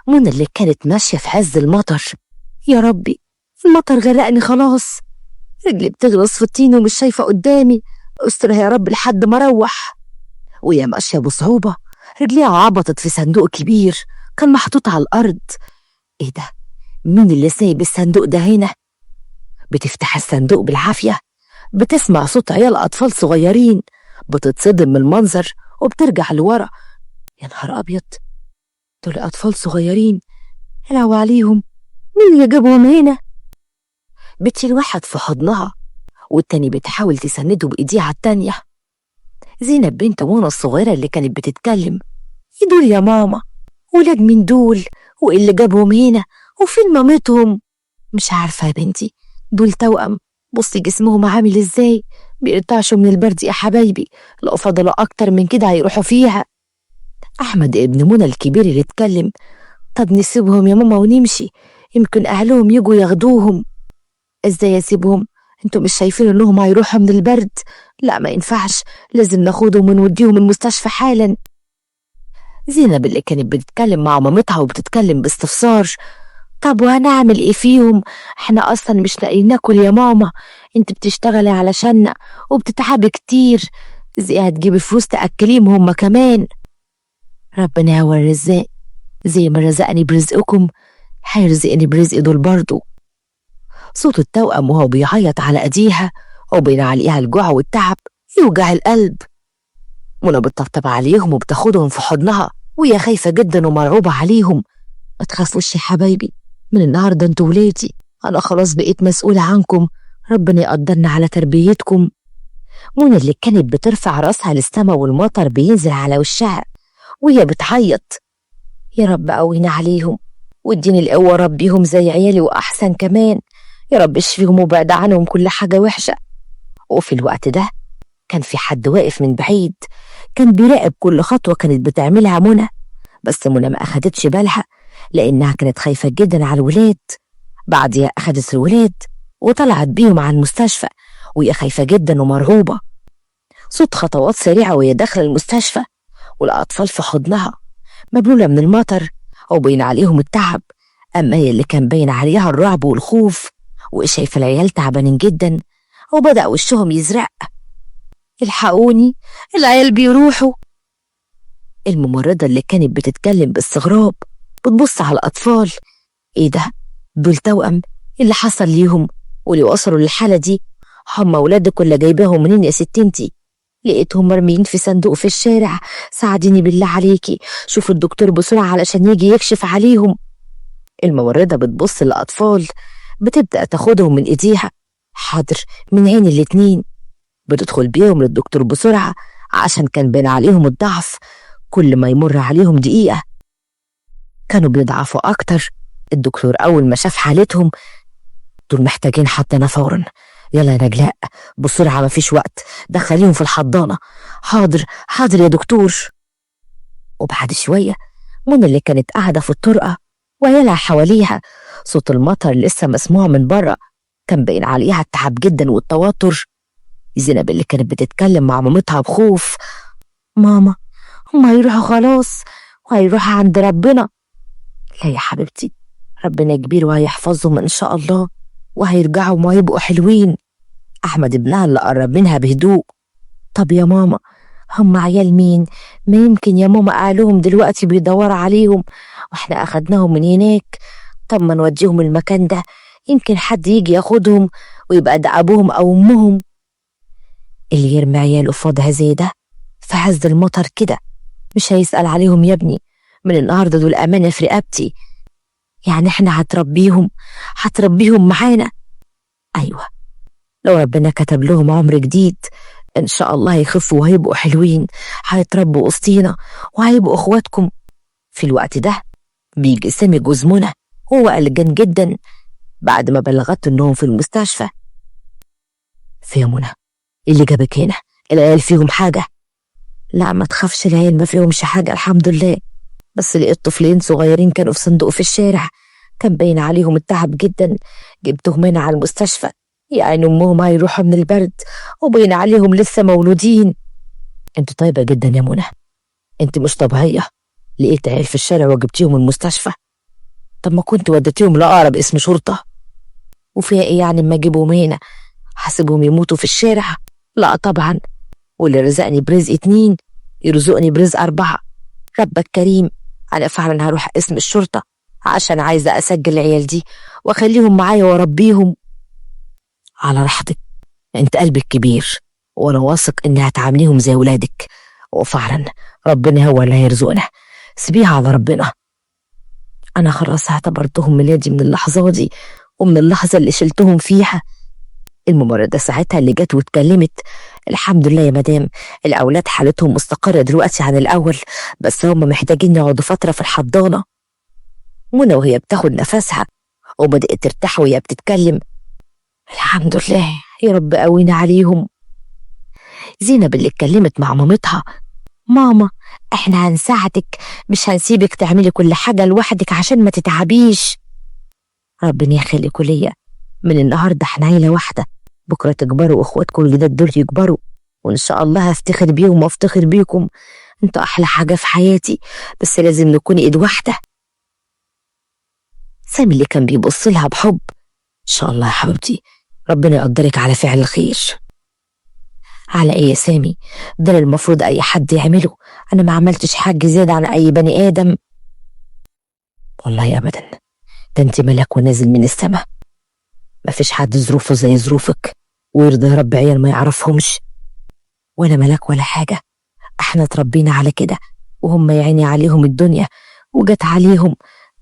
منى اللي كانت ماشية في عز المطر. يا ربي، المطر غرقني خلاص، رجلي بتغرس في الطين ومش شايفة قدامي، استرها يا رب لحد ما اروح. وهي ماشية بصعوبة رجليها عبطت في صندوق كبير كان محطوط على الأرض. ايه ده؟ مين اللي سايب الصندوق ده هنا؟ بتفتح الصندوق بالعافية، بتسمع صوت عيال أطفال صغيرين، بتتصدم من المنظر وبترجع لورا. يا نهار أبيض، دول أطفال صغيرين، يلعبوا عليهم، مين اللي جابهم هنا؟ بتشيل واحد في حضنها والتاني بتحاول تسنده بإيديها على التانية. زينب بنت منى الصغيرة اللي كانت بتتكلم. ايه دول يا ماما؟ ولاد مين دول؟ وايه اللي جابهم هنا؟ وفين مامتهم؟ مش عارفة يا بنتي، دول توأم، بصي جسمهم عامل ازاي، بيرتعشوا من البرد يا حبايبي، لو فضلوا اكتر من كده هيروحوا فيها. احمد ابن منى الكبير اللي اتكلم. طب نسيبهم يا ماما ونمشي، يمكن اهلهم يجوا ياخدوهم. ازاي اسيبهم؟ انتوا مش شايفين انهم هيروحوا من البرد؟ لا ما ينفعش، لازم ناخدهم ونوديهم المستشفى حالا. زينب اللي كانت بتتكلم مع مامتها وبتتكلم باستفسار. طب وهنعمل ايه فيهم؟ احنا اصلا مش لاقيين ناكل يا ماما، انت بتشتغلي علشاننا وبتتعبي كتير، ازاي هتجيبي فلوس تاكليهم هما كمان؟ ربنا هو الرزاق، زي ما رزقني برزقكم هيرزقني برزق دول برضو. صوت التوأم وهو بيعيط على ايديها وبين عليها الجوع والتعب يوجع القلب. منى بتطبطب عليهم وبتاخدهم في حضنها وهي خايفة جدا ومرعوبة عليهم. ما تخافوش يا حبايبي، من النهارده انتوا ولادي، انا خلاص بقيت مسؤولة عنكم، ربنا يقدرنا على تربيتكم. منى اللي كانت بترفع راسها للسما والمطر بينزل على وشها وهي بتعيط. يا رب قوينا عليهم واديني القوة ربيهم زي عيالي وأحسن كمان، يا رب اشفيهم وبعد عنهم كل حاجة وحشة. وفي الوقت ده كان في حد واقف من بعيد كان بيراقب كل خطوة كانت بتعملها منى، بس منى ما أخدتش بالها لأنها كانت خايفة جدا على الولاد. بعدها أخدت الولاد وطلعت بيهم على المستشفى وهي خايفة جدا ومرعوبة. صوت خطوات سريعة وهي داخلة المستشفى والأطفال في حضنها مبلولة من المطر وبين عليهم التعب، أما هي اللي كان باين عليها الرعب والخوف، وشايفة العيال تعبانين جدا وبدأ وشهم يزرق. الحقوني، العيال بيروحوا. الممرضة اللي كانت بتتكلم باستغراب بتبص على الأطفال. ايه ده؟ دول توأم، اللي حصل ليهم واللي وصلوا للحالة دي؟ هم ولادك ولا جايباهم منين يا ست انتي؟ لقيتهم مرميين في صندوق في الشارع، ساعديني بالله عليكي، شوف الدكتور بسرعة علشان يجي يكشف عليهم. الممرضة بتبص للأطفال بتبدأ تاخدهم من ايديها. حاضر، من عين الاتنين. بتدخل بيهم للدكتور بسرعة عشان كان بين عليهم الضعف، كل ما يمر عليهم دقيقة كانوا بيضعفوا أكتر. الدكتور أول ما شاف حالتهم، دول محتاجين حضانة فورا، يلا يا نجلاء بسرعة مفيش وقت، دخليهم في الحضانة. حاضر حاضر يا دكتور. وبعد شوية منى اللي كانت قاعدة في الطرقة وعيالها حواليها، صوت المطر لسه مسموع من بره، كان باين عليها التعب جدا والتوتر. زينب اللي كانت بتتكلم مع مامتها بخوف. ماما، هم هيروحوا خلاص وهيروحوا عند ربنا. لا يا حبيبتي، ربنا كبير وهيحفظهم إن شاء الله وهيرجعوا وهيبقوا حلوين. أحمد ابنها اللي قرب منها بهدوء. طب يا ماما، هم عيال مين؟ ما يمكن يا ماما أهلهم دلوقتي بيدوروا عليهم واحنا أخدناهم من هناك، طب ما نوديهم المكان ده، يمكن حد يجي ياخدهم ويبقى ده أبوهم أو أمهم. اللي يرمي عياله في وضع زي ده في عز المطر كده مش هيسأل عليهم يا ابني، من النهارده دول أمانة في رقبتي. يعني احنا هتربيهم معانا؟ أيوة، لو ربنا كتب لهم عمر جديد إن شاء الله هيخفوا وهيبقوا حلوين، هيتربوا وسطينا وهيبقوا إخواتكم. في الوقت ده بيجي سامي جوز منى، هو قلقان جدا بعد ما بلغته إنهم في المستشفى. في يا منى، اللي جابك هنا؟ العيال فيهم حاجة؟ لا ما تخافش، العيال ما فيهمش حاجة الحمد لله، بس لقيت طفلين صغيرين كانوا في صندوق في الشارع، كان باين عليهم التعب جدا، جبتهم هنا على المستشفى، يعني أمهم هيروحوا من البرد وباين عليهم لسه مولودين. انت طيبة جدا يا منى، انت مش طبيعية، لقيت عيال في الشارع وجبتيهم المستشفى، طب ما كنت وديتيهم لأقرب اسم شرطة. وفيها ايه يعني اما اجيبهم هنا؟ حاسبهم يموتوا في الشارع؟ لا طبعا، واللي رزقني برزق 2 يرزقني برزق 4. ربك كريم. انا فعلا هروح اسم الشرطة عشان عايزة اسجل العيال دي واخليهم معايا واربيهم. على راحتك، انت قلبك كبير وانا واثق اني هتعامليهم زي ولادك، وفعلا ربنا هو اللي هيرزقنا. سيبيها على ربنا. انا خلاص اعتبرتهم ميلادي من اللحظة دي، ومن اللحظة اللي شلتهم فيها. الممرضة ساعتها اللي جت واتكلمت: الحمد لله يا مدام، الأولاد حالتهم مستقرة دلوقتي عن الأول، بس هم محتاجين يقعدوا فترة في الحضانة. منى وهي بتاخد نفسها وبدأت ترتاح وهي بتتكلم: الحمد لله يا رب قوينا عليهم. زينب اللي اتكلمت مع مامتها: ماما، احنا هنساعدك، مش هنسيبك تعملي كل حاجة لوحدك عشان ما تتعبيش. ربنا يخليكوا ليا، من النهارده احنا عيلة واحدة، بكرة تكبروا واخواتكم الجداد دول يكبروا، وان شاء الله هفتخر بيهم وافتخر بيكم. انتوا احلى حاجة في حياتي، بس لازم نكون ايد واحدة. سامي اللي كان بيبص لها بحب: ان شاء الله يا حبيبتي، ربنا يقدرك على فعل الخير. على ايه يا سامي؟ ده المفروض اي حد يعمله، انا ما عملتش حاجة زيادة عن اي بني ادم. والله ابدا، ده انت ملاك ونازل من السما، ما فيش حد ظروفه زي ظروفك ويرضى يا رب عيال ما يعرفهمش. ولا ملاك ولا حاجة، احنا اتربينا على كده، وهم يعيني عليهم الدنيا وجت عليهم،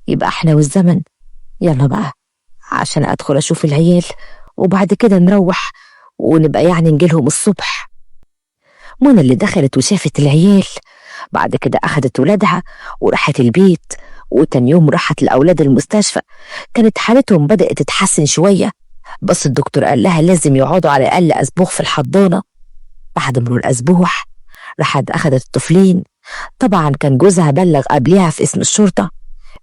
يبقى احنا والزمن. يلا بقى عشان ادخل اشوف العيال، وبعد كده نروح ونبقى يعني نجيلهم الصبح. منى اللي دخلت وشافت العيال، بعد كده اخدت ولادها وراحت البيت، وتاني يوم راحت الاولاد المستشفى. كانت حالتهم بدأت تتحسن شوية، بس الدكتور قال لها لازم يقعدوا على الاقل اسبوع في الحضانة. بعد مرور الاسبوع راحت اخدت الطفلين. طبعا كان جوزها بلغ قبلها في اسم الشرطة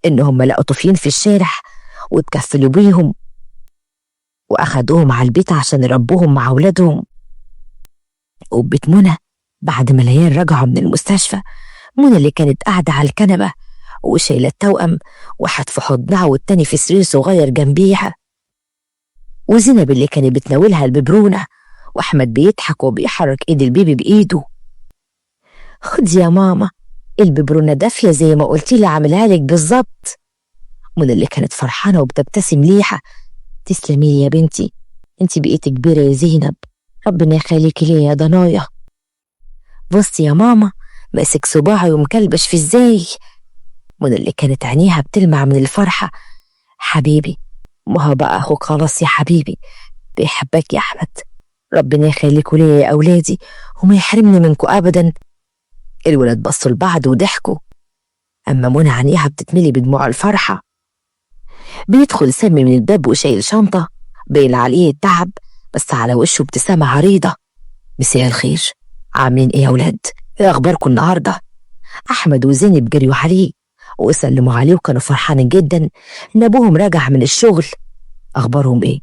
ان هم لقوا طفلين في الشارع واتكفلوا بيهم، واخدوهم على البيت عشان يربوهم مع اولادهم. وبيت منى بعد ما العيال رجعوا من المستشفى، منى اللي كانت قاعدة على الكنبة وشايلة التوأم، واحد في حضنها والتاني في سرير صغير جنبيها، وزينب اللي كانت بتناولها الببرونة، واحمد بيضحك وبيحرك ايد البيبي بايده. خدي يا ماما، الببرونة دافية زي ما قلتي لي عاملها لك بالظبط. منى اللي كانت فرحانة وبتبتسم ليها: تسلمي لي يا بنتي، انتي بقيتي كبيرة يا زينب، ربنا يخليكي ليا يا ضنايا. بصي يا ماما، ماسك صباعي ومكلبش في ازاي. منى اللي كانت عينيها بتلمع من الفرحة: حبيبي، ما هو بقى اخوك خلاص يا حبيبي، بيحبك يا احمد، ربنا يخليكوا ليا يا اولادي وما يحرمني منكوا ابدا. الولاد بصوا لبعض وضحكوا، اما منى عينيها بتتملي بدموع الفرحة. بيدخل سامي من الباب وشايل شنطة، باين عليه التعب بس على وشه ابتسامة عريضة: مساء الخير، عاملين ايه يا ولاد؟ ايه اخباركم النهارده؟ احمد وزينب جريوا عليه وسلموا عليه وكانوا فرحانين جدا ان ابوهم راجع من الشغل. اخبارهم ايه؟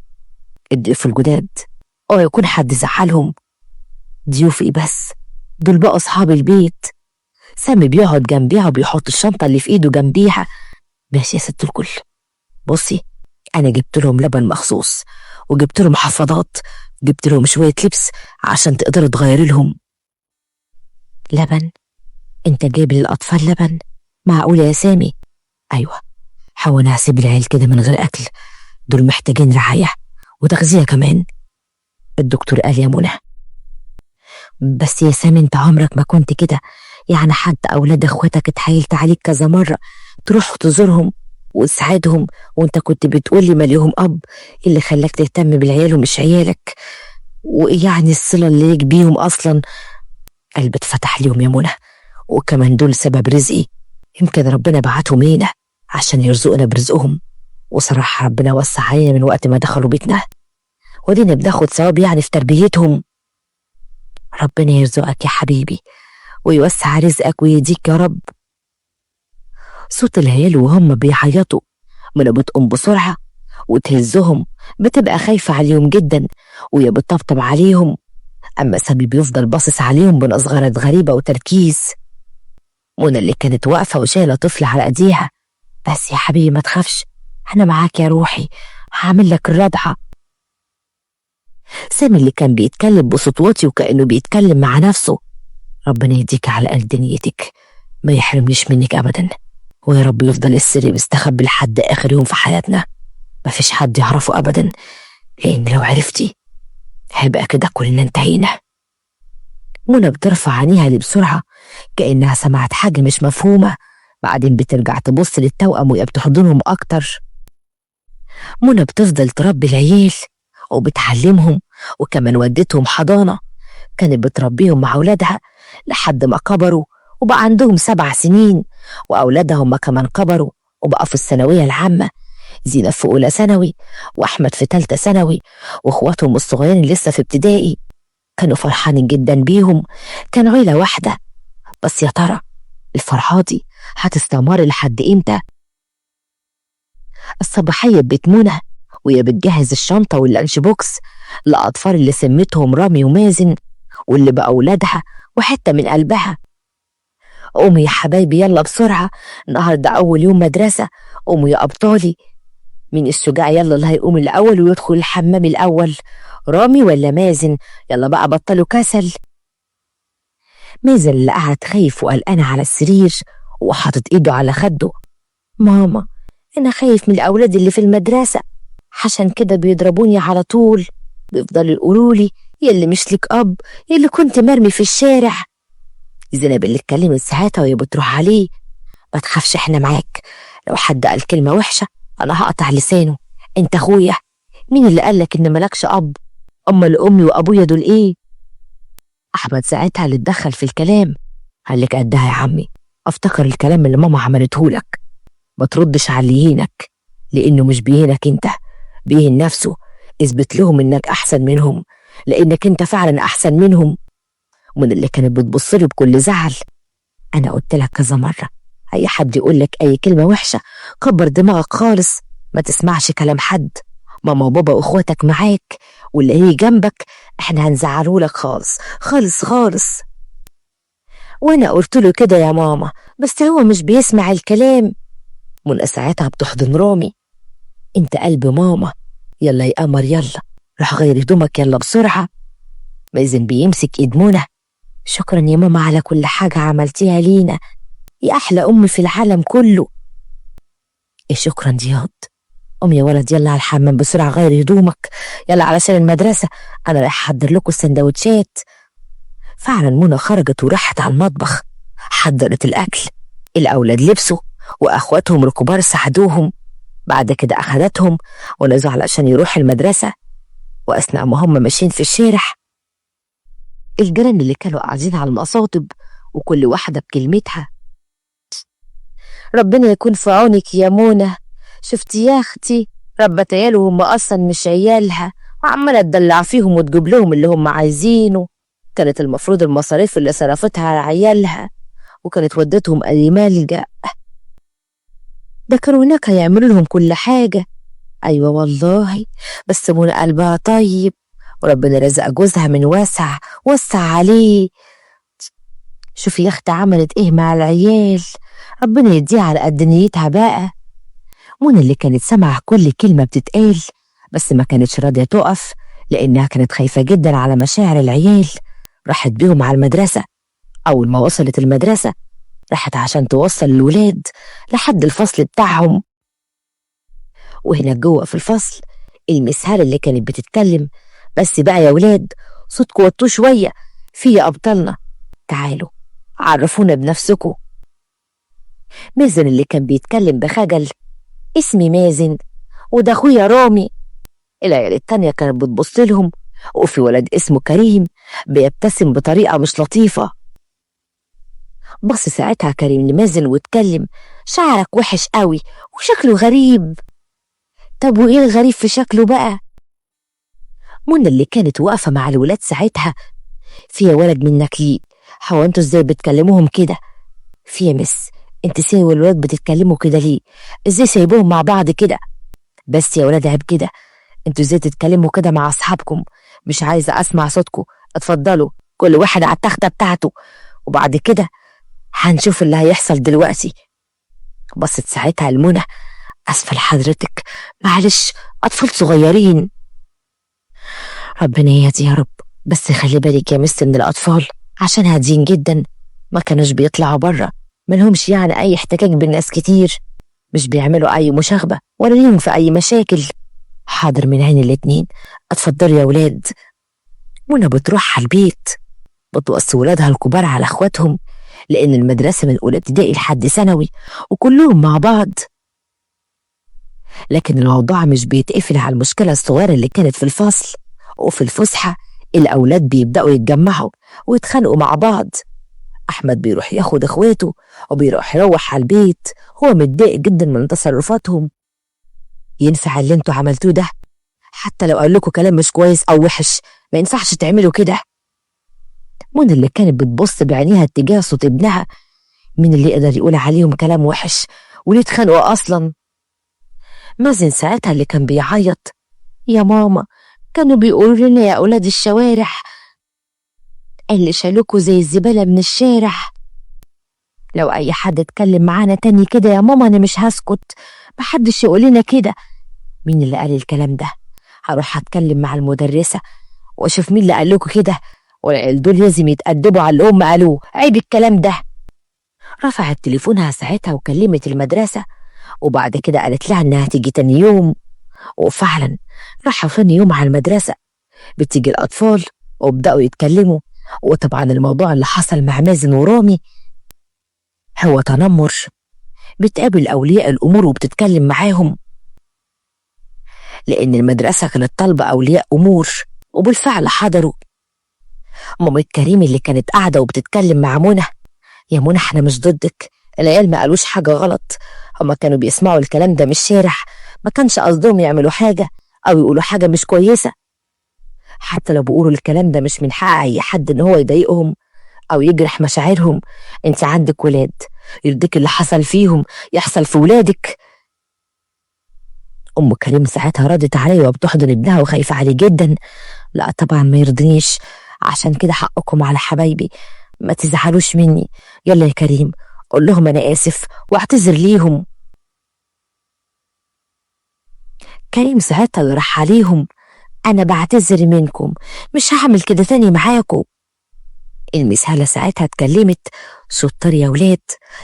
الضيوف الجداد؟ يكون حد زعلهم؟ ضيوف ايه بس، دول بقوا اصحاب البيت. سامي بيقعد جنبيها وبيحط الشنطة اللي في ايده جنبيها: ماشي يا ست الكل، بصي انا جبت لهم لبن مخصوص، وجبت لهم حفاضات، جبت لهم شوية لبس عشان تقدروا تغيري لهم. لبن؟ انت جايب للأطفال لبن؟ معقولة يا سامي؟ ايوه، انا هسيب العيال كده من غير اكل، دول محتاجين رعاية وتغذية كمان، الدكتور قال يا منى. بس يا سامي انت عمرك ما كنت كده، يعني حتى اولاد اخواتك اتحايلت عليك كذا مرة تروح تزورهم وتساعدهم، وانت كنت بتقولي ما ليهم اب، اللي خلاك تهتم بالعيال ومش عيالك، وايه يعني الصلة اللي ليك بيهم اصلا؟ قلبي اتفتح ليهم يا منى، وكمان دول سبب رزقي، يمكن ربنا بعتهم لينا عشان يرزقنا برزقهم، وصراحة ربنا وسع علينا من وقت ما دخلوا بيتنا، ودينا بناخد ثواب يعني في تربيتهم. ربنا يرزقك يا حبيبي ويوسع رزقك ويديك يا رب. صوت العيال وهم بيعيطوا منى بتقوم بسرعة وتهزهم، بتبقى خايفة عليهم جدا وهي بتطبطب عليهم، أما سامي بيفضل باصص عليهم بنظرات غريبة وتركيز. منى اللي كانت واقفة وشايلة طفل على ايديها: بس يا حبيبي ما تخافش، أنا معاك يا روحي، هعمل لك الرضعة. سامي اللي كان بيتكلم بصوت واطي وكأنه بيتكلم مع نفسه: ربنا يديك على قد نيتك، ما يحرمنيش منك أبدا، ويا رب يفضل السر مستخبي لحد آخر يوم في حياتنا، ما فيش حد يعرفه أبدا، لأن لو عرفتي هيبقى كده كلنا انتهينا. منى بترفع عينيها لي بسرعة كأنها سمعت حاجة مش مفهومة، بعدين بترجع تبص للتوأم وهي بتحضنهم أكتر. منى بتفضل تربي العيال وبتعلمهم، وكمان ودتهم حضانة كانت بتربيهم مع أولادها لحد ما كبروا وبقى عندهم 7 سنين، وأولادها هم كمان كبروا وبقى في الثانوية العامة، زينب في أولى ثانوي وأحمد في 3 ثانوي، وإخواتهم الصغيرين لسه في ابتدائي. كانوا فرحانين جدا بيهم، كانوا عيلة واحدة. بس يا ترى الفرحة دي هتستمر لحد إمتى؟ الصباحية ببيت منى وهي بتجهز الشنطة واللانش بوكس لأطفال اللي سمتهم رامي ومازن، واللي بقى أولادها وحتة من قلبها. قوموا يا حبايبي يلا بسرعة، النهاردة أول يوم مدرسة، قوموا يا أبطالي. مين الشجاع يلا اللي هيقوم الأول ويدخل الحمام الأول، رامي ولا مازن؟ يلا بقى بطلوا كسل. مازن اللي قعد خايف وقلقان على السرير وحاطط إيده على خده: ماما أنا خايف من الأولاد اللي في المدرسة، عشان كده بيضربوني على طول، بيفضلوا يقولولي يلي مش لك أب، يلي كنت مرمي في الشارع. زينب اللي اتكلمت ساعتها وهي بتروح عليه: ما تخافش احنا معاك، لو حد قال كلمة وحشة أنا هقطع لسانه، انت أخويا، مين اللي قالك إن ملكش أب؟ أمال أمي وأبويا دول إيه؟ أحمد ساعتها اللي اتدخل في الكلام: قالك قدها يا عمي، أفتكر الكلام اللي ماما عملتهولك، ما تردش على اللي يهينك، لأنه مش بيهينك انت، بيهين نفسه، اثبت لهم إنك أحسن منهم، لأنك انت فعلا أحسن منهم. ومن اللي كانت بتبصله بكل زعل: أنا قلت لك كذا مرة، أي حد يقول لك أي كلمة وحشة كبر دماغك خالص، ما تسمعش كلام حد، ماما وبابا وإخواتك معاك، واللي هي جنبك إحنا هنزعله لك خالص خالص خالص. وأنا قلت له كده يا ماما، بس هو مش بيسمع الكلام. منى ساعتها بتحضن رامي: أنت قلب ماما، يلا يا قمر يلا، روح غير هدومك يلا بسرعة. مازن بيمسك إيد منى: شكرا يا ماما على كل حاجة عملتيها لينا، يا أحلى أم في العالم كله. إيه شكرا دي ياض، قوم يا ولد يلا على الحمام بسرعة غير هدومك، يلا علشان المدرسة، أنا رايح أحضر لكم السندوتشات. فعلا منى خرجت وراحت على المطبخ، حضرت الأكل، الأولاد لبسوا وأخواتهم الكبار ساعدوهم، بعد كده أخدتهم ونزلوا علشان يروحوا المدرسة. وأثناء ما هم ماشيين في الشارع، الجيران اللي كانوا قاعدين على المصاطب وكل واحدة بكلمتها: ربنا يكون في عونك يا منى، شفتي يا اختي ربة عيال وهم اصلا مش عيالها، وعماله تدلع فيهم وتجيب لهم اللي هم عايزينه، كانت المفروض المصاريف اللي صرفتها على عيالها وكانت ودتهم اي ملجأ، ده كانوا هناك هيعملوا لهم كل حاجه. ايوه والله، بس منى قلبها طيب، وربنا رزق جوزها من واسع وسع عليه. شوفي يا اختي عملت ايه مع العيال، ربنا يديها على قد نيتها بقى. منى اللي كانت سامعة كل كلمة بتتقال بس ما كانتش راضية تقف، لأنها كانت خايفة جدا على مشاعر العيال، راحت بيهم على المدرسة. أول ما وصلت المدرسة راحت عشان توصل الولاد لحد الفصل بتاعهم. وهنا جوه في الفصل المسهال اللي كانت بتتكلم: بس بقى يا ولاد صوتكوا وطوه شوية، في يا أبطالنا، تعالوا عرفونا بنفسكوا. مازن اللي كان بيتكلم بخجل: اسمي مازن وده اخويا رامي. العيال التانية كانت بتبص لهم، وفي ولد اسمه كريم بيبتسم بطريقة مش لطيفة. بص ساعتها كريم لمازن واتكلم: شعرك وحش قوي وشكله غريب. طب وايه الغريب في شكله بقى؟ منى اللي كانت واقفة مع الولاد ساعتها: في يا ولد منك ليه، هو انتوا ازاي بتكلموهم كده؟ في يا مس، انت سايب الولاد بتتكلموا كده ليه؟ ازاي سايبوهم مع بعض كده؟ بس يا ولاد عيب كده، انتوا ازاي تتكلموا كده مع اصحابكم؟ مش عايزة اسمع صوتكم، اتفضلوا كل واحد على التختة بتاعته، وبعد كده هنشوف اللي هيحصل دلوقتي. بصت ساعتها لمنى: أسفل حضرتك، معلش، أطفال صغيرين. ربنا يهدي يا رب، بس خلي بالك يا مس إن الأطفال عشان هادين جدا ما كانوش بيطلعوا بره، ملهمش يعني أي احتكاك بالناس كتير، مش بيعملوا أي مشاغبة ولا ليهم في أي مشاكل. حاضر من عين الاتنين، اتفضلوا يا ولاد. منى بتروح على البيت، بتوصي ولادها الكبار على اخواتهم، لأن المدرسة من أولى ابتدائي لحد ثانوي وكلهم مع بعض. لكن الموضوع مش بيتقفل على المشكلة الصغيرة اللي كانت في الفصل. وفي الفسحة الأولاد بيبدأوا يتجمعوا ويتخانقوا مع بعض. أحمد بيروح ياخد إخواته يروح على البيت هو متضايق جدا من تصرفاتهم. ينفع اللي انتوا عملتوه ده؟ حتى لو قال لكم كلام مش كويس أو وحش ما ينفعش تعملوا كده. منى اللي كانت بتبص بعينيها اتجاه صوت ابنها، مين اللي يقدر يقول عليهم كلام وحش وليه اتخانقوا أصلا؟ مازن ساعتها اللي كان بيعيط: يا ماما، كانوا بيقولوا لنا يا أولاد الشوارع اللي شالوكوا زي الزبالة من الشارع. لو أي حد اتكلم معانا تاني كده يا ماما أنا مش هسكت، محدش يقول لنا كده. مين اللي قال الكلام ده؟ هروح أتكلم مع المدرسة وأشوف مين اللي قال لكم كده، والعيال دول لازم يتأدبوا على اللي هم قالوه، عيب الكلام ده. رفعت تليفونها ساعتها وكلمت المدرسة، وبعد كده قالت لها إنها تيجي تاني يوم. وفعلا راحوا ثاني يوم على المدرسة، بتيجي الأطفال وبدأوا يتكلموا. وطبعا الموضوع اللي حصل مع مازن ورامي هو تنمر. بتقابل أولياء الأمور وبتتكلم معاهم، لأن المدرسة كانت طالبة أولياء أمور، وبالفعل حضروا. مامة كريم اللي كانت قاعدة وبتتكلم مع منى: يا منى احنا مش ضدك، العيال ما قالوش حاجة غلط، هما كانوا بيسمعوا الكلام ده من الشارع، ما كانش قصدهم يعملوا حاجة أو يقولوا حاجة مش كويسة. حتى لو بيقولوا الكلام ده مش من حق أي حد إن هو يضايقهم أو يجرح مشاعرهم. انت عندك ولاد، يرضيك اللي حصل فيهم يحصل في ولادك؟ أم كريم ساعتها ردت عليه وبتحضن ابنها وخايفة عليه جدا: لا طبعا ما يرضنيش، عشان كده حقكم على حبايبي، ما تزعلوش مني. يلا يا كريم قول لهم أنا آسف واعتذر ليهم. كريم ساعتها اللي راح عليهم: أنا بعتذر منكم، مش هعمل كده تاني معاكم. المسهلة ساعتها اتكلمت: شطار يا ولاد،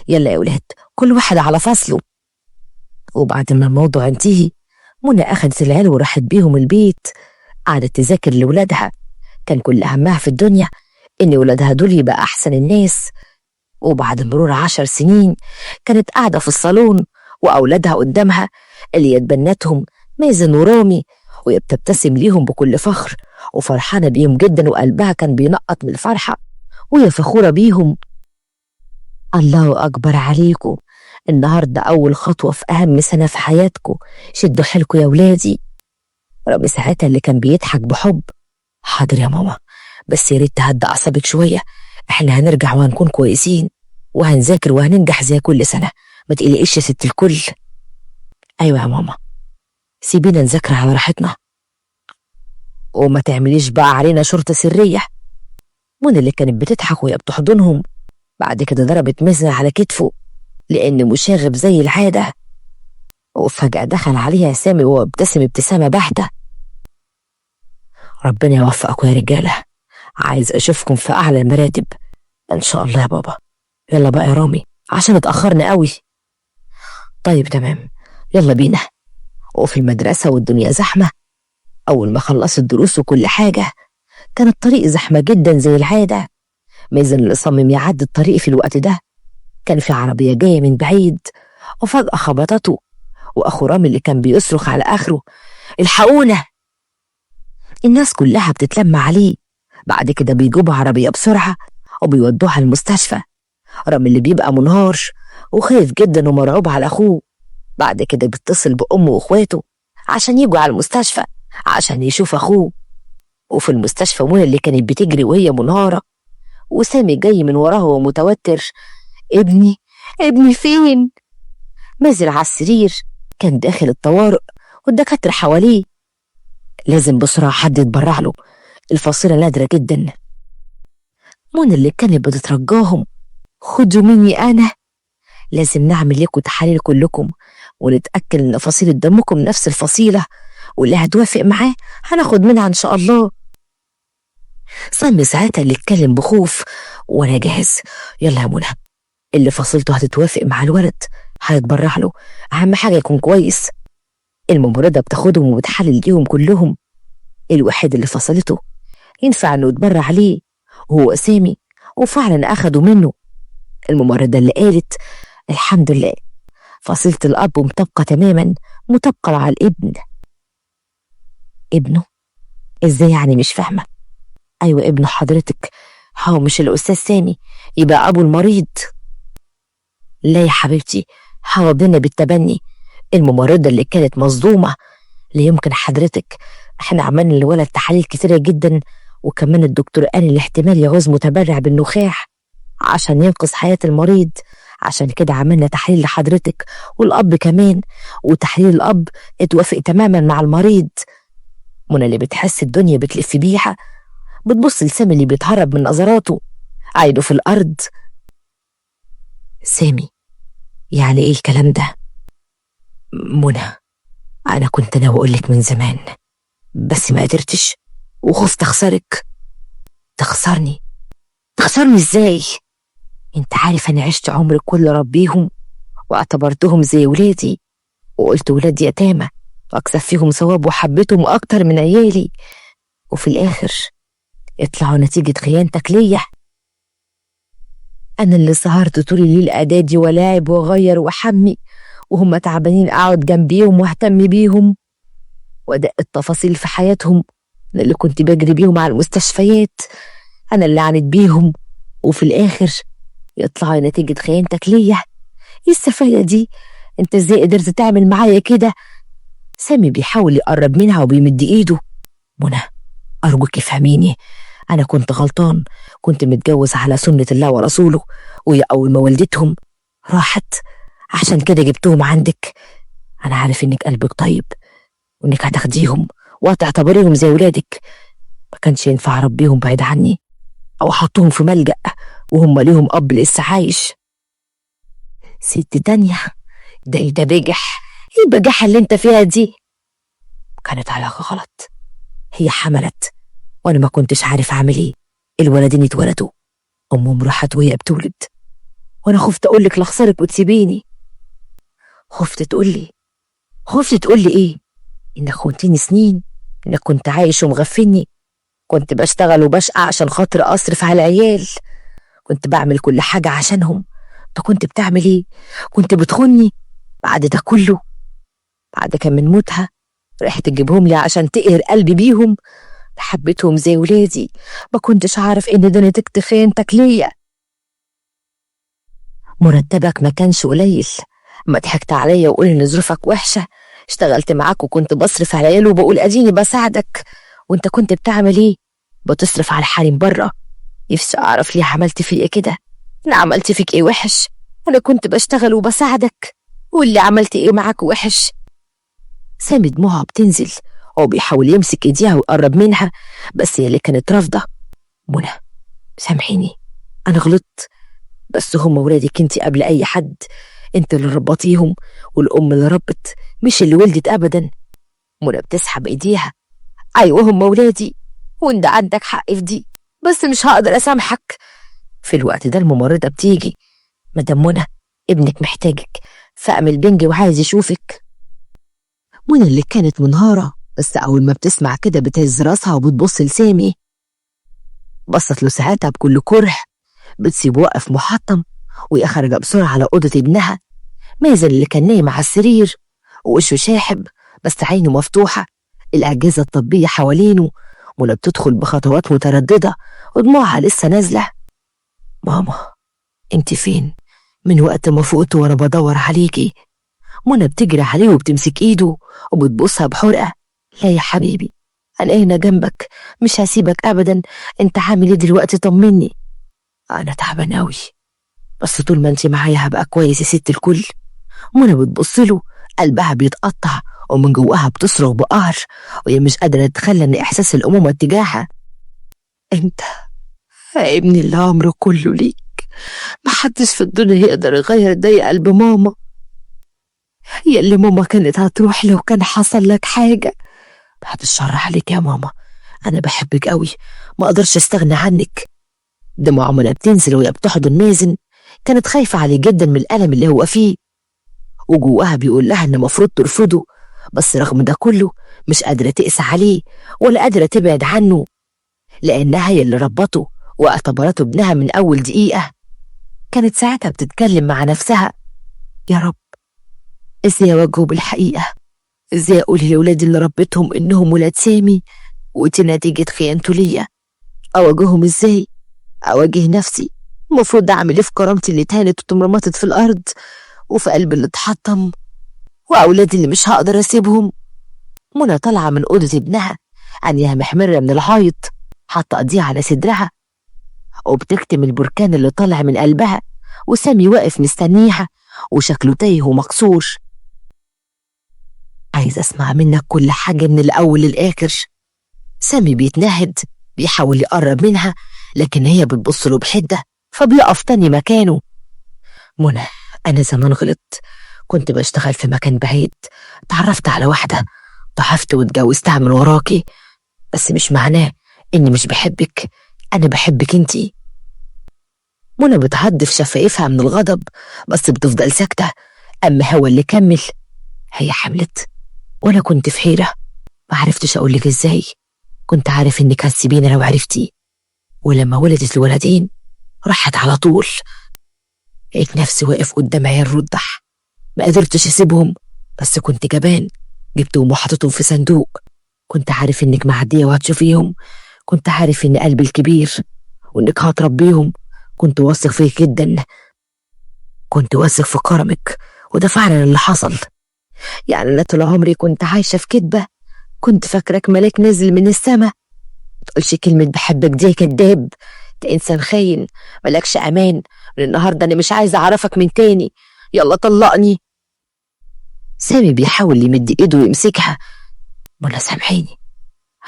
يلا يا ولاد كل واحد على فصله. وبعد ما الموضوع انتهي منى أخدت العيال وراحت بيهم البيت، قعدت تذاكر لولادها، كان كل همها في الدنيا إن ولادها دول يبقى أحسن الناس. وبعد مرور 10 سنين كانت قاعدة في الصالون وأولادها قدامها اللي يتبنتهم مازن ورامي، وهي بتبتسم ليهم بكل فخر وفرحانة بيهم جدا، وقلبها كان بينقط من الفرحة وهي فخورة بيهم. الله أكبر عليكم، النهاردة أول خطوة في أهم سنة في حياتكم، شدوا حيلكم يا ولادي. رامي ساعتها اللي كان بيضحك بحب: حاضر يا ماما، بس يا ريت تهدى أعصابك شوية، احنا هنرجع وهنكون كويسين وهنذاكر وهننجح زي كل سنة، ما تقلقيش يا ست الكل. أيوة يا ماما، سيبينا نذاكر على راحتنا وما تعمليش بقى علينا شرطة سرية. منى اللي كانت بتضحك وهي بتحضنهم بعد كده ضربت مازن على كتفه لأنه مشاغب زي العادة، وفجأة دخل عليها سامي وهو ابتسم ابتسامة باهتة: ربنا يوفقكم يا رجالة، عايز أشوفكم في أعلى المراتب إن شاء الله يا بابا. يلا بقى يا رامي عشان اتأخرنا قوي. طيب تمام، يلا بينا. وفي المدرسة والدنيا زحمة، أول ما خلصت الدروس وكل حاجة كان الطريق زحمة جدا زي العادة. مازن اللي صمم يعدي الطريق في الوقت ده كان في عربية جاية من بعيد وفجأة خبطته، وأخو رامي اللي كان بيصرخ على آخره: الحقونا! الناس كلها بتتلم عليه، بعد كده بيجيبوا عربية بسرعة وبيودوها على المستشفى. رامي اللي بيبقى منهار وخايف جدا ومرعوب على أخوه، بعد كده بيتصل بأمه وإخواته عشان يجوا على المستشفى عشان يشوف أخوه. وفي المستشفى منى اللي كانت بتجري وهي منهارة، وسامي جاي من وراها ومتوتر: ابني، ابني فين؟ مازن على السرير كان داخل الطوارئ والدكاترة حواليه، لازم بسرعة حد يتبرع له، الفصيلة نادرة جدا. منى اللي كانت بتترجاهم: خدوا مني أنا، لازم نعمل لكم تحاليل كلكم ونتأكد إن فصيلة دمكم نفس الفصيلة، واللي هتوافق معاه هناخد منها إن شاء الله. سامي ساعتها اللي اتكلم بخوف: وأنا جاهز، يلا يا منى، اللي فصيلته هتتوافق مع الولد هيتبرع له، أهم حاجة يكون كويس. الممرضة بتاخدهم وبتحلل ليهم كلهم، الوحيد اللي فصلته ينفع إنه يتبرع عليه وهو سامي، وفعلا أخدوا منه. الممرضة اللي قالت: الحمد لله، فصيلة الأب مطابقة تماما، مطابقة مع الابن. ابنه؟ ازاي يعني؟ مش فاهمة. أيوة ابنه حضرتك، هو مش الأستاذ سامي يبقى أبو المريض. لا يا حبيبتي، هو ابننا بالتبني. الممرضة اللي كانت مصدومة: لا يمكن حضرتك، احنا عملنا للولد تحاليل كتيرة جدا، وكمان الدكتور قال الاحتمال يعوز متبرع بالنخاع عشان ينقذ حياة المريض، عشان كده عملنا تحليل لحضرتك والأب كمان، وتحليل الأب اتوافق تماما مع المريض. منى اللي بتحس الدنيا بتلف بيها بتبص لسامي اللي بيتهرب من نظراته، عينه في الأرض. سامي، يعني ايه الكلام ده؟ منى، أنا كنت ناوي أقولك من زمان بس ما قدرتش وخفت أخسرك. تخسرني؟ تخسرني ازاي؟ انت عارف أنا عشت عمري كله ربيهم واعتبرتهم زي ولادي، وقلت ولادي يتامى واكسب فيهم ثواب وحبيتهم اكتر من عيالي، وفي الاخر يطلعوا نتيجة خيانتك ليا. انا اللي سهرت طول الليل اعدادي ولاعب واغير وحمي، وهم تعبانين اقعد جنبيهم واهتم بيهم وادق التفاصيل في حياتهم. انا اللي كنت بجري بيهم على المستشفيات، انا اللي عانيت بيهم، وفي الاخر يطلعوا نتيجة خيانتك ليا. ايه السفالة دي؟ انت ازاي قدرت تعمل معايا كده؟ سامي بيحاول يقرب منها وبيمد ايده. منى، ارجوك افهميني، انا كنت غلطان، كنت متجوز على سنة الله ورسوله، ويا اول ما والدتهم راحت عشان كده جبتهم عندك. انا عارف انك قلبك طيب وانك هتاخديهم وهتعتبريهم زي ولادك، ما كانش ينفع اربيهم بعيد عني او احطهم في ملجأ وهم ليهم اب لسه عايش. ست تانية، ده ايه ده بجح؟ ايه البجاحة اللي انت فيها دي؟ كانت علاقة غلط، هي حملت وانا ما كنتش عارف اعمل ايه. الولدين اتولدوا، امهم راحت وهي بتولد، وانا خفت اقولك لاخسرك وتسيبيني. خفت تقولي ايه؟ انك خنتيني سنين، انك كنت عايش ومغفني، كنت بشتغل وبشقى عشان خاطر اصرف على العيال، كنت بعمل كل حاجة عشانهم. انت كنت بتعمل ايه؟ كنت بتخني بعد ده كله؟ بعد كان من موتها رحت تجيبهم لي عشان تقهر قلبي بيهم؟ حبيتهم زي ولادي، ما كنتش عارف ان ده نتيجة خيانتك ليا. مرتبك ما كانش قليل، ما ضحكت عليا وقول ان ظروفك وحشة، اشتغلت معاك وكنت بصرف على العيال وبقول اديني بساعدك، وانت كنت بتعمل ايه؟ بتصرف على الحريم بره. نفسي اعرف ليه عملت فيا كده؟ انا عملت فيك ايه وحش؟ انا كنت بشتغل وبساعدك، واللي عملت ايه معاك وحش؟ سامي دموعها بتنزل وبيحاول يمسك ايديها ويقرب منها، بس هي اللي كانت رافضة. منى، سامحيني، انا غلطت، بس هم ولادك انت قبل اي حد، انت اللي ربطيهم والام اللي ربت مش اللي ولدت ابدا. منى بتسحب ايديها: ايوه هم ولادي وانت عندك حق في دي، بس مش هقدر اسامحك. في الوقت ده الممرضة بتيجي: مدام منى، ابنك محتاجك، فأم البنج وعايز يشوفك. منى اللي كانت منهارة بس أول ما بتسمع كده بتهز راسها وبتبص لسامي. بصت له ساعتها بكل كره، بتسيبه واقف محطم وهي خارجة بسرعة على أوضة ابنها. مازن اللي كان نايم على السرير ووشه شاحب بس عينه مفتوحة، الأجهزة الطبية حوالينه. منى بتدخل بخطوات مترددة ودموعها لسه نازلة: ماما، انت فين؟ من وقت ما فقت وانا بدور عليكي. منى بتجري عليه وبتمسك ايده وبتبوسها بحرقة: لا يا حبيبي، انا هنا جنبك، مش هسيبك ابدا، انت عامل ايه دلوقتي؟ طمني. انا تعبان قوي، بس طول ما انت معايا هبقى كويس يا ست الكل. منى بتبصله، قلبها بيتقطع ومن جواها بتصرخ بقهر، وهي مش قادرة تتخلى ان احساس الامومة اتجاهها. انت ابني اللي عمره كله ليك، محدش في الدنيا يقدر يغير ضيق قلب ماما. هي اللي ماما كانت هتروح لو كان حصل لك حاجة. بعد الشر عليك يا ماما، أنا بحبك قوي، ما أقدرش استغنى عنك. دموع منى بتنزل وهي بتحضن مازن، كانت خايفة عليه جدا من الألم اللي هو فيه، وجواها بيقول لها إن مفروض ترفضه، بس رغم ده كله مش قادرة تقسى عليه ولا قادرة تبعد عنه، لأنها هي اللي ربته واعتبرته ابنها من أول دقيقة. كانت ساعتها بتتكلم مع نفسها: يا رب، ازاي أواجهه بالحقيقة؟ ازاي أقول لولادي اللي ربيتهم إنهم ولاد سامي ودي نتيجة خيانته ليا؟ أواجههم ازاي؟ أواجه نفسي؟ المفروض أعمل إيه في كرامتي اللي اتهانت واتمرمطت في الأرض، وفي قلبي اللي اتحطم، وأولادي اللي مش هقدر أسيبهم؟ منى طالعة من أوضة ابنها عينيها محمرة من العيط، حاطة ايديها على صدرها وبتكتم البركان اللي طالع من قلبها، وسامي واقف مستنيها وشكله تايه ومكسور. عايز أسمع منك كل حاجة من الأول للآخر. سامي بيتنهد، بيحاول يقرب منها، لكن هي بتبص له بحدة فبيقف تاني مكانه. منى، أنا زمان غلطت، كنت بشتغل في مكان بعيد، تعرفت على واحدة، ضعفت واتجوزتها من وراكي، بس مش معناه إني مش بحبك، أنا بحبك انتي. منى بتعض في شفايفها من الغضب بس بتفضل ساكتة. أما هو اللي كمل: هي حملت وأنا كنت في حيرة، ما عرفتش أقولك إزاي، كنت عارف إنك هتسيبيني لو عرفتي، ولما ولدت الولدين راحت على طول. لقيت نفسي واقف قدام عيال رضح، ما قدرتش أسيبهم، بس كنت جبان، جبتهم وحطيتهم في صندوق. كنت عارف إنك معدية وهتشوفيهم، كنت عارف إن قلبي الكبير وإنك هتربيهم، كنت واثق فيك جدا، كنت واثق في كرمك، وده فعلا اللي حصل. يعني أنا طول عمري كنت عايشة في كدبة، كنت فاكرك ملاك نزل من السما. متقولش كلمة بحبك دي يا كداب، انت إنسان خاين، ملكش أمان. من النهاردة أنا مش عايزة أعرفك من تاني، يلا طلقني. سامي بيحاول يمد إيده ويمسكها: منى سامحيني،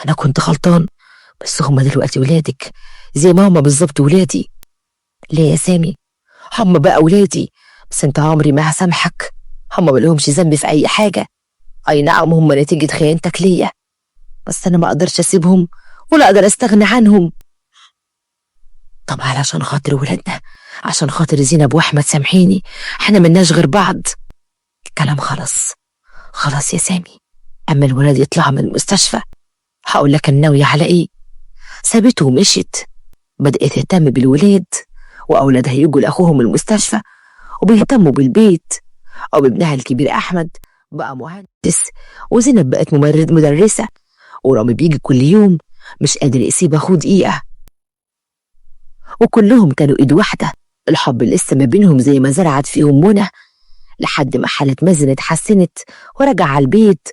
أنا كنت غلطان، بس هما دلوقتي ولادك زي ماما بالظبط ولادي. ليه يا سامي؟ هما بقى ولادي، بس انت عمري ما هسامحك، هما ملهمش ذنب في أي حاجة. أي نعم هما نتيجة خيانتك ليا، بس أنا ما أقدرش أسيبهم ولا أقدر أستغنى عنهم. طب علشان خاطر ولادنا، عشان خاطر زينب وأحمد، سامحيني، احنا ملناش غير بعض. الكلام خلاص خلاص يا سامي. أما الولاد يطلعوا من المستشفى هقول لك أنا ناوية على إيه. سابته ومشيت، بدأت تهتم بالولاد، وأولادها يجوا لأخوهم المستشفى وبيهتموا بالبيت، أو بابنها الكبير أحمد بقى مهندس، وزينب بقت مدرسة، ورامي بيجي كل يوم مش قادر يسيب أخوه دقيقة. وكلهم كانوا إيد واحدة، الحب لسه ما بينهم زي ما زرعت فيهم منى، لحد ما حالة مازن اتحسنت ورجع على البيت،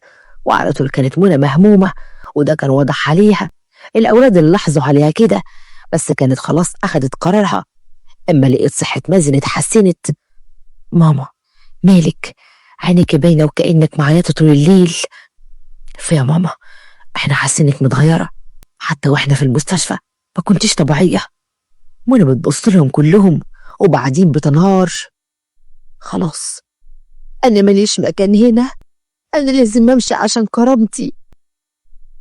وعلى طول كانت منى مهمومة، وده كان واضح عليها. الأولاد اللي لاحظوا عليها كده، بس كانت خلاص أخدت قرارها. أما لقيت صحة مازن اتحسنت: ماما مالك؟ عينك باينة وكأنك معيطة طول الليل. فيا ماما، احنا حاسينك متغيرة، حتى واحنا في المستشفى ما كنتش طبيعية. منى بتبص لهم كلهم وبعدين بتنهار: خلاص أنا ماليش مكان هنا، أنا لازم أمشي عشان كرامتي.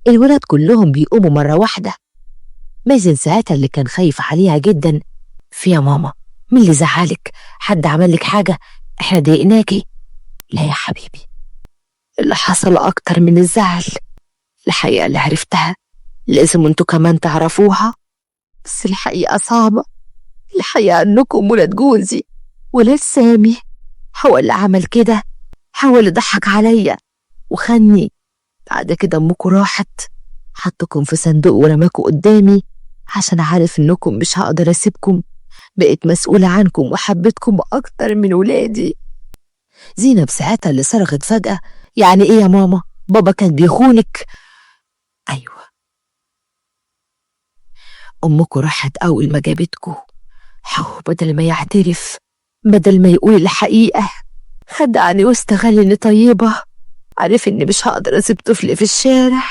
الولاد كلهم بيقوموا مرة واحدة. مازن ساعتها اللي كان خايف عليها جدا: فيا ماما، مين اللي زعلك؟ حد عملك حاجة؟ احنا ضايقناكي؟ لا يا حبيبي، اللي حصل أكتر من الزعل، الحقيقة اللي عرفتها لازم انتوا كمان تعرفوها، بس الحقيقة صعبة. الحقيقة انكم ولاد جوزي، ولاد سامي، هو اللي عمل كده، حاول يضحك عليا وخني. بعد كده امكم راحت حطكم في صندوق ورماكوا قدامي، عشان عارف انكم مش هقدر اسيبكم، بقيت مسؤولة عنكم وحبيتكم اكتر من ولادي. زينب ساعتها اللي صرخت فجأة: يعني ايه يا ماما؟ بابا كان بيخونك؟ ايوه، امكم راحت اول ما جابتكم، بدل ما يعترف، بدل ما يقول الحقيقة، خدعني واستغل اني طيبة، عارف اني مش هقدر اسيب طفل في الشارع.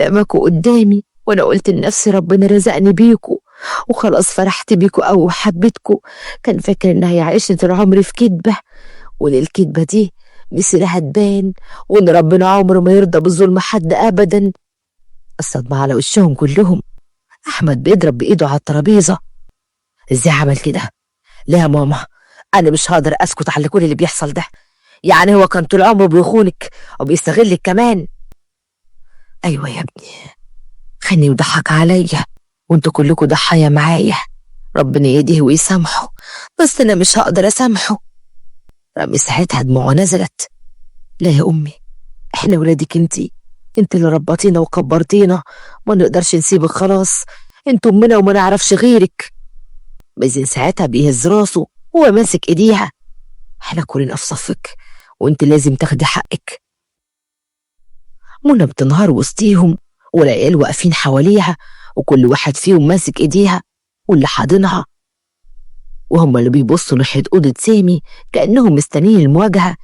رماكوا قدامي وانا قلت لنفسي ربنا رزقني بيكوا، وخلاص فرحت بيكوا أو وحبيتكوا. كان فاكر إنها هي عيشة العمر في كدبة، وإن الكدبة دي مصيرها تبان، وإن ربنا عمره ما يرضى بظلم حد أبدا. الصدمة على وشهم كلهم. أحمد بيضرب بإيده على الترابيزة. إزاي عمل كده؟ لا يا ماما، أنا مش هقدر أسكت على كل اللي بيحصل ده. يعني هو كان طول عمره بيخونك وبيستغلك كمان؟ أيوة يا ابني، خاني وضحك عليا، وانتوا كلكوا ضحايا معايا. ربنا يهديه ويسامحه، بس أنا مش هقدر أسامحه. رامي ساعتها دموعه نزلت. لا يا أمي، إحنا ولادك انت اللي ربطينا وكبرتينا، ما نقدرش نسيبك خلاص. انت أمنا وما نعرفش غيرك. مازن ساعتها بيهز راسه وهو ماسك ايديها. احنا كلنا في صفك، وانت لازم تاخدي حقك. منى بتنهار وسطيهم، والعيال واقفين حواليها، وكل واحد فيهم ماسك ايديها واللي حاضنها، وهم اللي بيبصوا ناحية أوضة سامي كأنهم مستنيين المواجهة.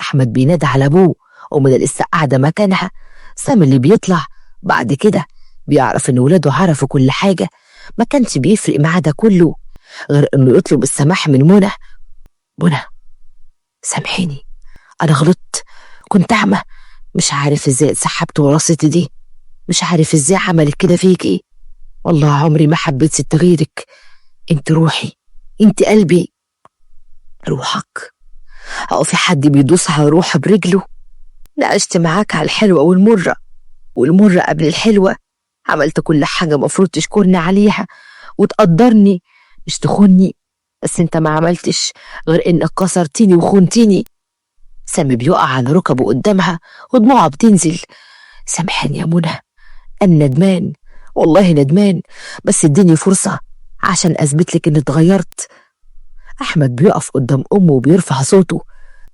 أحمد بينادى على أبوه، ومنى لسه قاعدة مكانها. سامي اللي بيطلع بعد كده بيعرف إن ولاده عرفوا كل حاجة. ما كانش بيفرق معاه ده كله غير إنه يطلب السماح من منى. منى، سامحيني، أنا غلطت، كنت أعمى، مش عارف إزاي اتسحبت وراثتي دي، مش عارف إزاي عملت كده فيكي. والله عمري ما حبيت ست غيرك. انت روحي، انت قلبي. روحك؟ أو في حد بيدوس على روحه برجله؟ ناقشت معاك على الحلوة والمرة، والمرة قبل الحلوة. عملت كل حاجة مفروض تشكرني عليها وتقدرني، مش تخوني. بس انت ما عملتش غير انك كسرتيني وخونتيني. سامي بيقع على ركبه قدامها ودموعه بتنزل. سامحني يا منى، انا ندمان، والله ندمان، بس اديني فرصة عشان اثبت لك اني اتغيرت. احمد بيقف قدام امه وبيرفع صوته.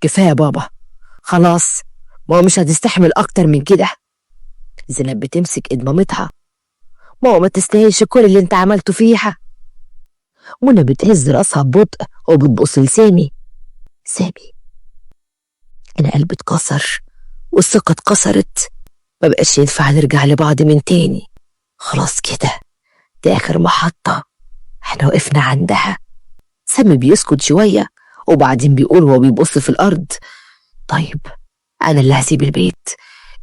كفاية يا بابا، خلاص، ماما مش هتستحمل اكتر من كده. زينب بتمسك ايد مامتها. ماما ما تستاهلش كل اللي انت عملته فيها. منى بتهز راسها ببطء وبتبص لسامي. سامي، انا قلبي اتكسر والثقة اتكسرت، ما بقاش ينفع نرجع لبعض من تاني. خلاص كده، دي اخر محطة احنا وقفنا عندها. سامي بيسكت شوية وبعدين بيقول وهو بيبص في الارض. طيب، انا اللي هسيب البيت،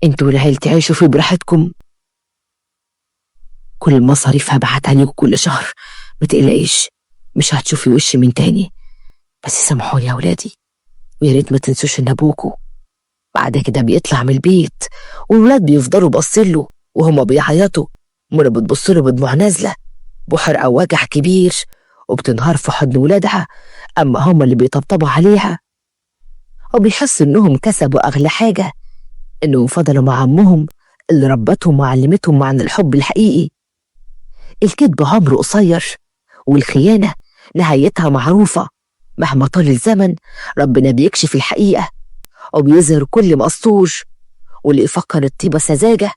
انتوا والعيال تعيشوا فيه براحتكم. كل المصاريف هبعتها ليكوا كل شهر، ما تقلقيش، مش هتشوفي وشي من تاني. بس سامحوني يا ولادي، ويا ريت ما تنسوش ان ابوكوا. بعد كده بيطلع من البيت والولاد بيفضلوا باصينله وهما بيعيطوا. منى بتبصله بدموع نازله بحرقه ووجع كبير، وبتنهار في حضن ولادها، اما هما اللي بيطبطبوا عليها وبيحسوا انهم كسبوا اغلى حاجه، انهم فضلوا مع امهم اللي ربتهم وعلمتهم عن الحب الحقيقي. الكذب عمره قصير، والخيانه نهايتها معروفه. مهما طال الزمن ربنا بيكشف الحقيقه وبيظهر كل مقصور. واللي يفكر الطيبه سذاجه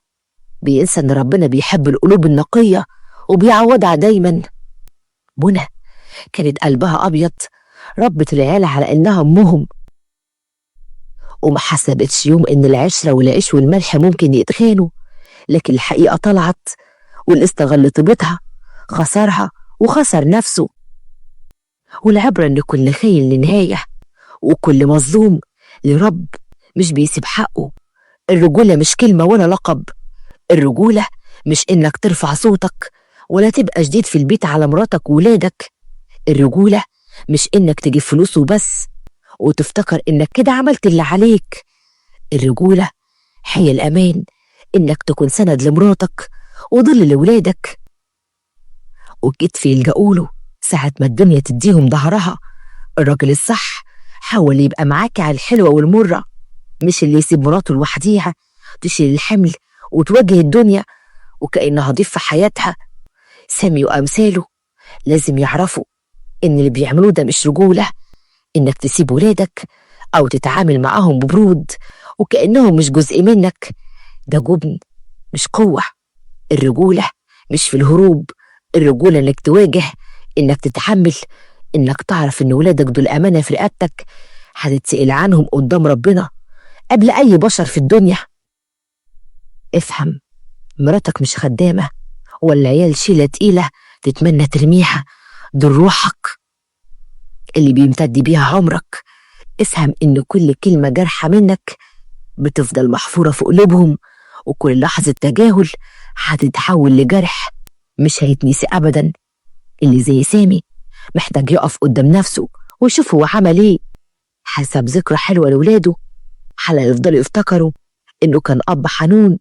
بينسى ان ربنا بيحب القلوب النقيه وبيعوضها دايما. منى كانت قلبها ابيض، ربت العيال على انها امهم، وما حسبتش يوم ان العشره والعيش والملح ممكن يتخانوا. لكن الحقيقه طلعت، واللي استغل طيبتها خسرها وخسر نفسه. والعبره ان كل خاين لنهايه، وكل مظلوم لرب مش بيسيب حقه. الرجوله مش كلمه ولا لقب. الرجوله مش انك ترفع صوتك ولا تبقى شديد في البيت على مراتك وولادك. الرجوله مش انك تجيب فلوس وبس وتفتكر انك كده عملت اللي عليك. الرجوله هي الامان، انك تكون سند لمراتك وظل لولادك وكتف يلجأوله ساعة ما الدنيا تديهم ظهرها. الراجل الصح حاول يبقى معاك على الحلوة والمرة، مش اللي يسيب مراته لوحديها تشيل الحمل وتواجه الدنيا وكأنها ضيف في حياتها. سامي وأمثاله لازم يعرفوا إن اللي بيعملوه ده مش رجولة. إنك تسيب ولادك أو تتعامل معاهم ببرود وكأنهم مش جزء منك، ده جبن مش قوة. الرجولة مش في الهروب، الرجولة إنك تواجه، إنك تتحمل، إنك تعرف إن ولادك دول أمانة في رقبتك هتتسأل عنهم قدام ربنا قبل أي بشر في الدنيا. افهم، مراتك مش خدامة ولا عيال شيلة تقيلة تتمنى ترميها، دول روحك اللي بيمتد بيها عمرك. افهم إن كل كلمة جارحة منك بتفضل محفورة في قلوبهم، وكل لحظة تجاهل هتتحول لجرح مش هيتنسي أبدا. اللي زي سامي محتاج يقف قدام نفسه ويشوف هو عمل ايه. حسب ذكرى حلوة لولاده حلا يفضلوا يفتكروا إنه كان أب حنون،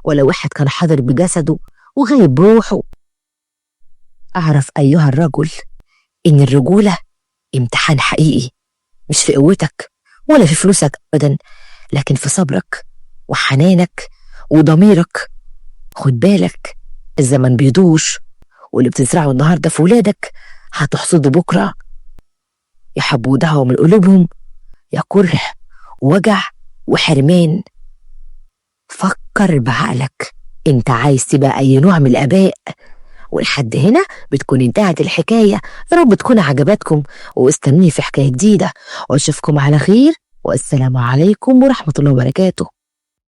ولا واحد كان حاضر بجسده وغايب بروحه. أعرف أيها الرجل إن الرجولة امتحان حقيقي، مش في قوتك ولا في فلوسك أبدا، لكن في صبرك وحنانك وضميرك. خد بالك الزمن بيدوش، واللي بتزرعه النهاردة في ولادك هتحصده بكرة. يحبوا دعوة من قلوبهم يا كره ووجع وحرمان. فكر بعقلك، انت عايز تبقى اي نوع من الاباء؟ ولحد هنا بتكون انتهت الحكاية. يا رب تكون عجبتكم، واستنوني في حكاية جديدة، واشوفكم على خير، والسلام عليكم ورحمة الله وبركاته.